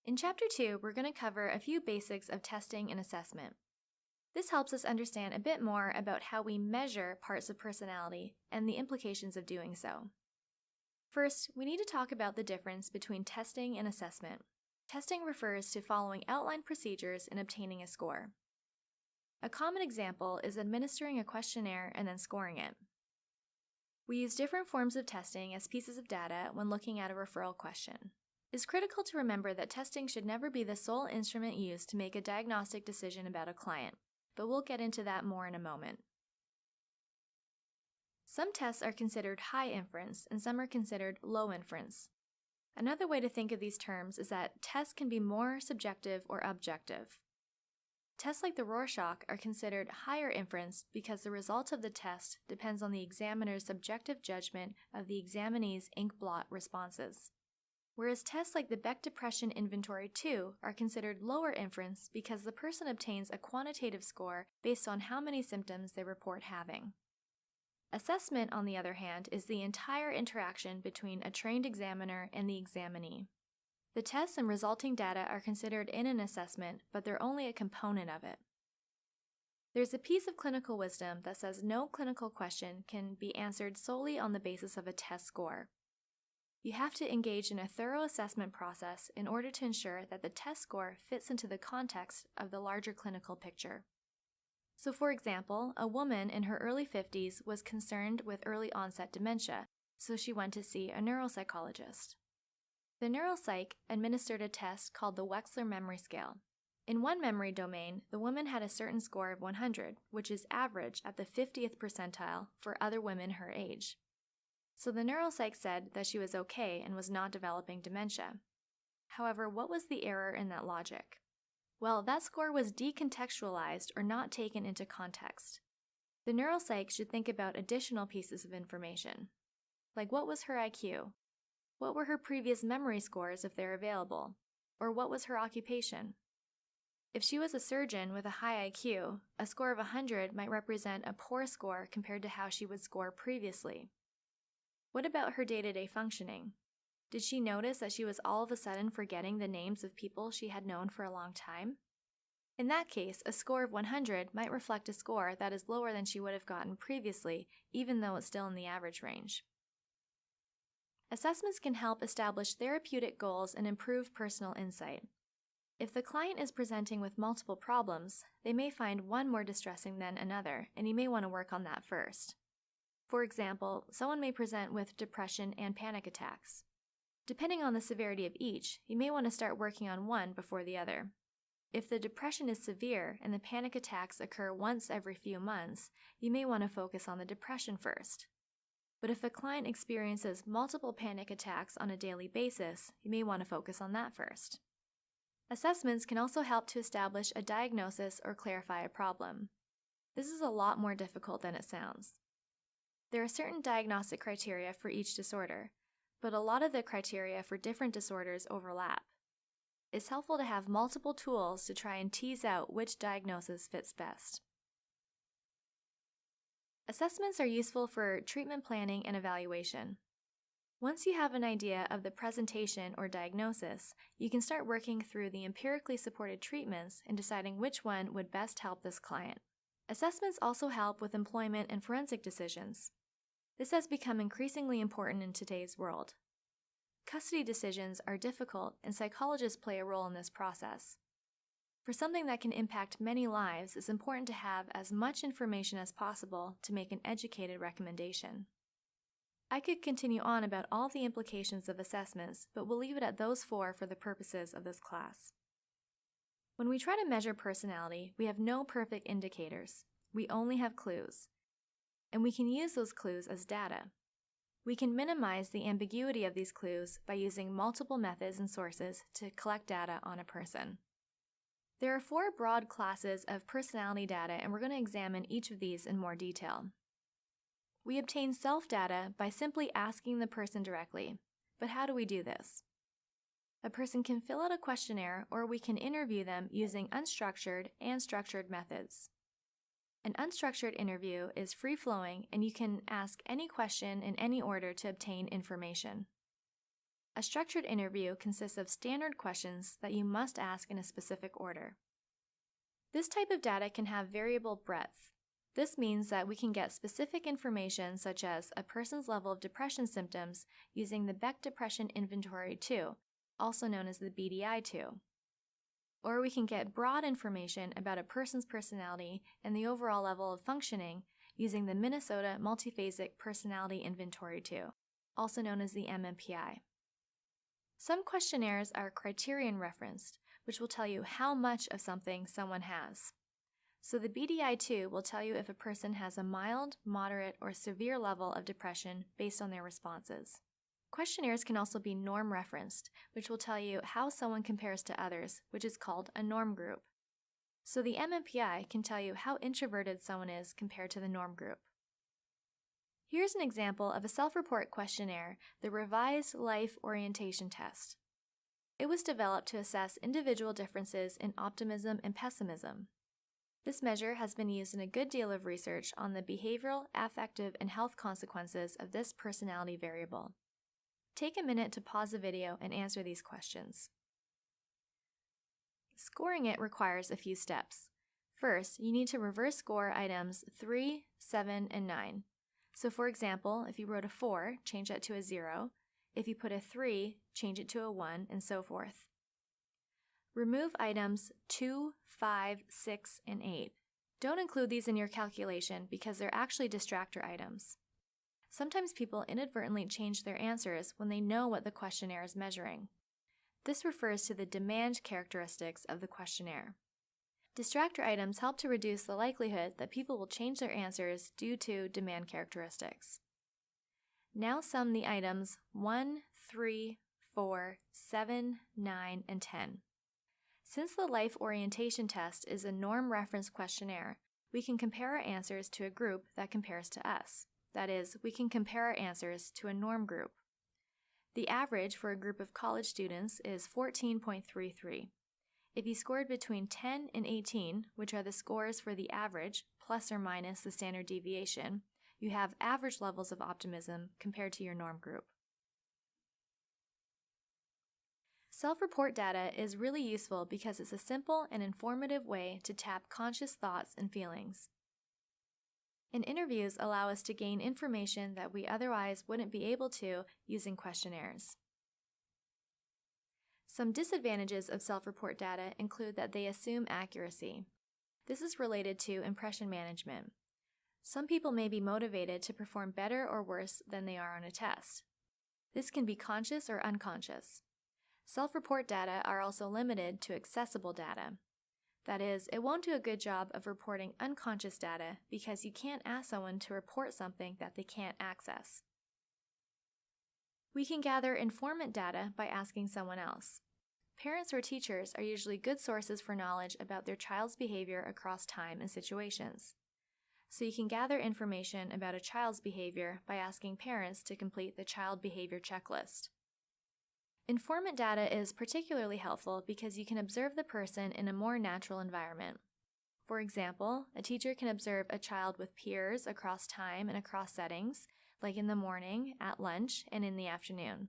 In Chapter 2, we're going to cover a few basics of testing and assessment. This helps us understand a bit more about how we measure parts of personality and the implications of doing so. First, we need to talk about the difference between testing and assessment. Testing refers to following outlined procedures in obtaining a score. A common example is administering a questionnaire and then scoring it. We use different forms of testing as pieces of data when looking at a referral question. It's critical to remember that testing should never be the sole instrument used to make a diagnostic decision about a client, but we'll get into that more in a moment. Some tests are considered high inference and some are considered low inference. Another way to think of these terms is that tests can be more subjective or objective. Tests like the Rorschach are considered higher inference because the result of the test depends on the examiner's subjective judgment of the examinee's ink blot responses. Whereas tests like the Beck Depression Inventory 2 are considered lower inference because the person obtains a quantitative score based on how many symptoms they report having. Assessment, on the other hand, is the entire interaction between a trained examiner and the examinee. The tests and resulting data are considered in an assessment, but they're only a component of it. There's a piece of clinical wisdom that says no clinical question can be answered solely on the basis of a test score. You have to engage in a thorough assessment process in order to ensure that the test score fits into the context of the larger clinical picture. So for example, a woman in her early 50s was concerned with early onset dementia, so she went to see a neuropsychologist. The neuropsych administered a test called the Wechsler Memory Scale. In one memory domain, the woman had a certain score of 100, which is average at the 50th percentile for other women her age. So the neuropsych said that she was okay and was not developing dementia. However, what was the error in that logic? Well, that score was decontextualized or not taken into context. The neuropsych should think about additional pieces of information. Like, what was her IQ? What were her previous memory scores if they're available? Or what was her occupation? If she was a surgeon with a high IQ, a score of 100 might represent a poor score compared to how she would score previously. What about her day-to-day functioning? Did she notice that she was all of a sudden forgetting the names of people she had known for a long time? In that case, a score of 100 might reflect a score that is lower than she would have gotten previously, even though it's still in the average range. Assessments can help establish therapeutic goals and improve personal insight. If the client is presenting with multiple problems, they may find one more distressing than another, and you may want to work on that first. For example, someone may present with depression and panic attacks. Depending on the severity of each, you may want to start working on one before the other. If the depression is severe and the panic attacks occur once every few months, you may want to focus on the depression first. But if a client experiences multiple panic attacks on a daily basis, you may want to focus on that first. Assessments can also help to establish a diagnosis or clarify a problem. This is a lot more difficult than it sounds. There are certain diagnostic criteria for each disorder, but a lot of the criteria for different disorders overlap. It's helpful to have multiple tools to try and tease out which diagnosis fits best. Assessments are useful for treatment planning and evaluation. Once you have an idea of the presentation or diagnosis, you can start working through the empirically supported treatments and deciding which one would best help this client. Assessments also help with employment and forensic decisions. This has become increasingly important in today's world. Custody decisions are difficult, and psychologists play a role in this process. For something that can impact many lives, it's important to have as much information as possible to make an educated recommendation. I could continue on about all the implications of assessments, but we'll leave it at those four for the purposes of this class. When we try to measure personality, we have no perfect indicators. We only have clues. And we can use those clues as data. We can minimize the ambiguity of these clues by using multiple methods and sources to collect data on a person. There are four broad classes of personality data, and we're going to examine each of these in more detail. We obtain self-data by simply asking the person directly. But how do we do this? A person can fill out a questionnaire, or we can interview them using unstructured and structured methods. An unstructured interview is free-flowing, and you can ask any question in any order to obtain information. A structured interview consists of standard questions that you must ask in a specific order. This type of data can have variable breadth. This means that we can get specific information such as a person's level of depression symptoms using the Beck Depression Inventory 2, also known as the BDI-2. Or we can get broad information about a person's personality and the overall level of functioning using the Minnesota Multiphasic Personality Inventory 2, also known as the MMPI. Some questionnaires are criterion referenced, which will tell you how much of something someone has. So the BDI-2 will tell you if a person has a mild, moderate, or severe level of depression based on their responses. Questionnaires can also be norm referenced, which will tell you how someone compares to others, which is called a norm group. So the MMPI can tell you how introverted someone is compared to the norm group. Here's an example of a self-report questionnaire, the Revised Life Orientation Test. It was developed to assess individual differences in optimism and pessimism. This measure has been used in a good deal of research on the behavioral, affective, and health consequences of this personality variable. Take a minute to pause the video and answer these questions. Scoring it requires a few steps. First, you need to reverse score items 3, 7, and 9. So for example, if you wrote a 4, change that to a 0. If you put a 3, change it to a 1, and so forth. Remove items 2, 5, 6, and 8. Don't include these in your calculation because they're actually distractor items. Sometimes people inadvertently change their answers when they know what the questionnaire is measuring. This refers to the demand characteristics of the questionnaire. Distractor items help to reduce the likelihood that people will change their answers due to demand characteristics. Now sum the items 1, 3, 4, 7, 9, and 10. Since the Life Orientation Test is a norm reference questionnaire, we can compare our answers to a group that compares to us. That is, we can compare our answers to a norm group. The average for a group of college students is 14.33. If you scored between 10 and 18, which are the scores for the average, plus or minus the standard deviation, you have average levels of optimism compared to your norm group. Self-report data is really useful because it's a simple and informative way to tap conscious thoughts and feelings. And interviews allow us to gain information that we otherwise wouldn't be able to using questionnaires. Some disadvantages of self-report data include that they assume accuracy. This is related to impression management. Some people may be motivated to perform better or worse than they are on a test. This can be conscious or unconscious. Self-report data are also limited to accessible data. That is, it won't do a good job of reporting unconscious data because you can't ask someone to report something that they can't access. We can gather informant data by asking someone else. Parents or teachers are usually good sources for knowledge about their child's behavior across time and situations. So you can gather information about a child's behavior by asking parents to complete the child behavior checklist. Informant data is particularly helpful because you can observe the person in a more natural environment. For example, a teacher can observe a child with peers across time and across settings, like in the morning, at lunch, and in the afternoon.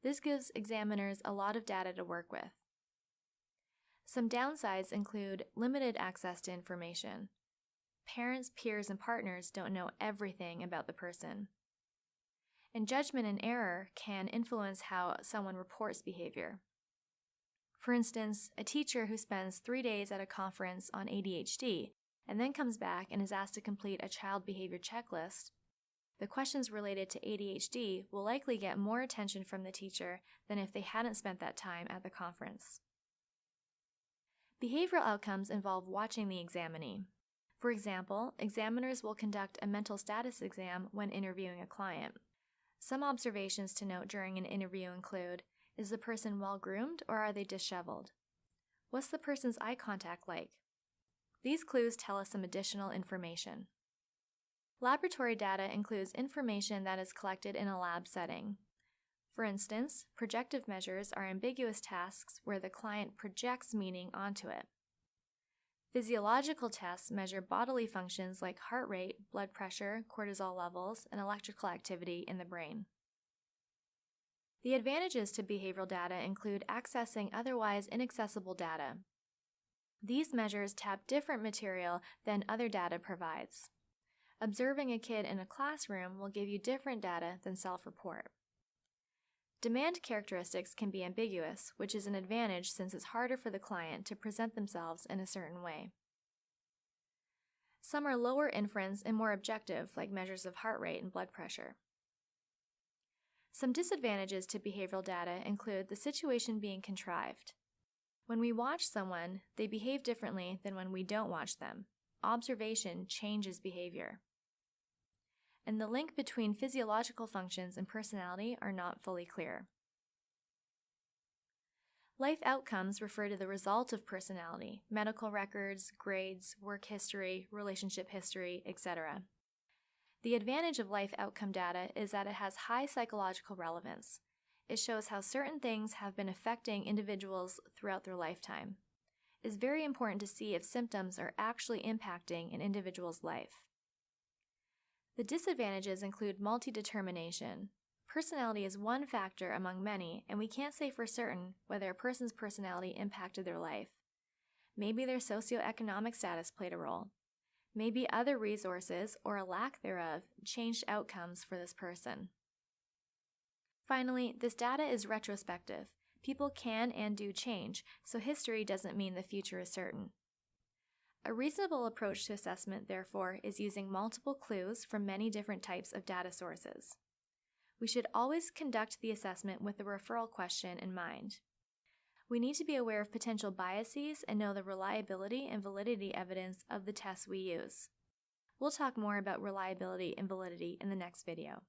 This gives examiners a lot of data to work with. Some downsides include limited access to information. Parents, peers, and partners don't know everything about the person. And judgment and error can influence how someone reports behavior. For instance, a teacher who spends 3 days at a conference on ADHD and then comes back and is asked to complete a child behavior checklist, the questions related to ADHD will likely get more attention from the teacher than if they hadn't spent that time at the conference. Behavioral outcomes involve watching the examinee. For example, examiners will conduct a mental status exam when interviewing a client. Some observations to note during an interview include, is the person well-groomed or are they disheveled? What's the person's eye contact like? These clues tell us some additional information. Laboratory data includes information that is collected in a lab setting. For instance, projective measures are ambiguous tasks where the client projects meaning onto it. Physiological tests measure bodily functions like heart rate, blood pressure, cortisol levels, and electrical activity in the brain. The advantages to behavioral data include accessing otherwise inaccessible data. These measures tap different material than other data provides. Observing a kid in a classroom will give you different data than self-report. Demand characteristics can be ambiguous, which is an advantage since it's harder for the client to present themselves in a certain way. Some are lower inference and more objective, like measures of heart rate and blood pressure. Some disadvantages to behavioral data include the situation being contrived. When we watch someone, they behave differently than when we don't watch them. Observation changes behavior. And the link between physiological functions and personality are not fully clear. Life outcomes refer to the result of personality, medical records, grades, work history, relationship history, etc. The advantage of life outcome data is that it has high psychological relevance. It shows how certain things have been affecting individuals throughout their lifetime. It's very important to see if symptoms are actually impacting an individual's life. The disadvantages include multi-determination. Personality is one factor among many, and we can't say for certain whether a person's personality impacted their life. Maybe their socioeconomic status played a role. Maybe other resources, or a lack thereof, changed outcomes for this person. Finally, this data is retrospective. People can and do change, so history doesn't mean the future is certain. A reasonable approach to assessment, therefore, is using multiple clues from many different types of data sources. We should always conduct the assessment with the referral question in mind. We need to be aware of potential biases and know the reliability and validity evidence of the tests we use. We'll talk more about reliability and validity in the next video.